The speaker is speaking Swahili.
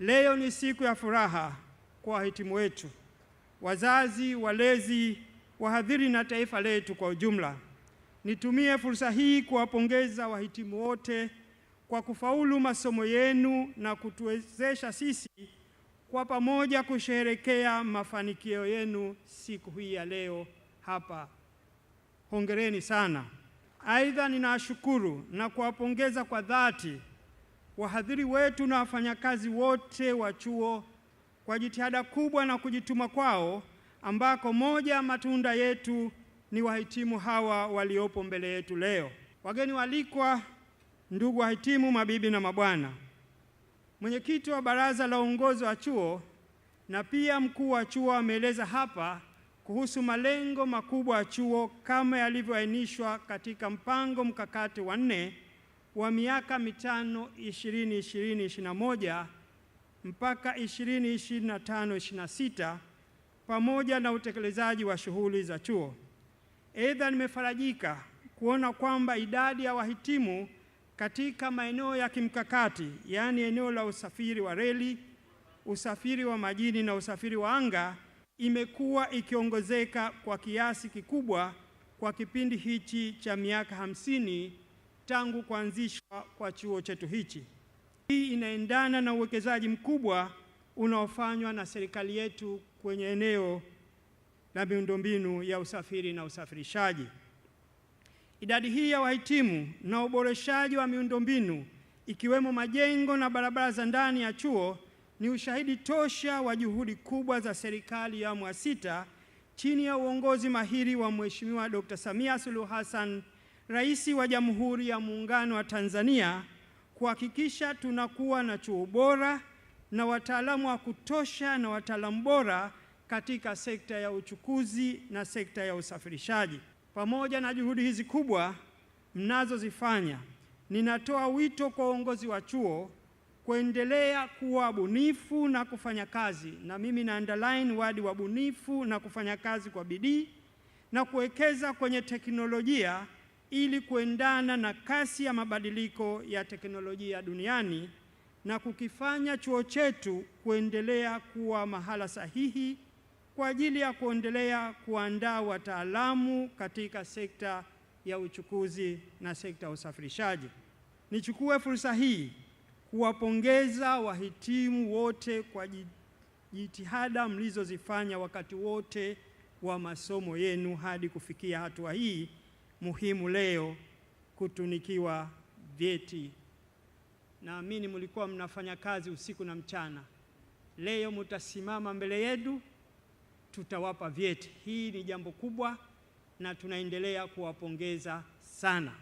Leo ni siku ya furaha kwa wahitimu wetu, wazazi, walezi, wahadhiri na taifa letu kwa ujumla. Nitumie fursa hii kuwapongeza wahitimu wote kwa kufaulu masomo yenu na kutuwezesha sisi kwa pamoja kusherehekea mafanikio yenu siku hii ya leo hapa. Hongereni sana. Aidha, ninashukuru na kuwapongeza kwa dhati wahadhiri wetu na wafanyakazi wote wa chuo kwa jitihada kubwa na kujituma kwao, ambako moja ya matunda yetu ni wahitimu hawa waliopo mbele yetu leo. Wageni walikwa, ndugu wahitimu, mabibi na mabwana, mwenyekiti wa baraza la uongozi wa chuo na pia mkuu wa chuo ameeleza hapa kuhusu malengo makubwa ya chuo kama yalivyoainishwa katika mpango mkakati wa 4 wa miaka mitano 2020-2021 mpaka 2025-2026 pamoja na utekelezaji wa shughuli za chuo. Aidha, nimefarajika kuona kwamba idadi ya wahitimu katika maeneo ya kimkakati, yaani eneo la usafiri wa reli, usafiri wa majini na usafiri wa anga, imekuwa ikiongezeka kwa kiasi kikubwa kwa kipindi hichi cha miaka 50 tangu kuanzishwa kwa chuo chetu hichi. Hii inaendana na uwekezaji mkubwa unaofanywa na serikali yetu kwenye eneo la miundombinu ya usafiri na usafirishaji. Idadi hii ya wahitimu na uboreshaji wa miundombinu ikiwemo majengo na barabara za ndani ya chuo ni ushahidi tosha wa juhudi kubwa za serikali ya awamu ya 6 chini ya uongozi mahiri wa Mheshimiwa Dr. Samia Suluhu Hassan, Rais wa Jamhuri ya Muungano wa Tanzania, kuhakikisha tunakuwa na chuo bora na wataalamu wa kutosha na wataalamu bora katika sekta ya uchukuzi na sekta ya usafirishaji. Pamoja na juhudi hizi kubwa mnazozifanya, ninatoa wito kwa uongozi wa chuo kuendelea kuwa bunifu na kufanya kazi, na mimi na underline word wa bunifu na kufanya kazi kwa bidii na kuwekeza kwenye teknolojia ili kuendana na kasi ya mabadiliko ya teknolojia duniani na kukifanya chuo chetu kuendelea kuwa mahala sahihi kwa ajili ya kuendelea kuandaa wataalamu katika sekta ya uchukuzi na sekta ya usafirishaji. Nichukue fursa hii kuwapongeza wahitimu wote kwa jitihada mlizozifanya wakati wote wa masomo yenu hadi kufikia hatua hii muhimu leo, kutunikiwa vyeti. Naamini mlikuwa mnafanya kazi usiku na mchana. Leo mtasimama mbele yetu, tutawapa vyeti. Hii ni jambo kubwa na tunaendelea kuwapongeza sana.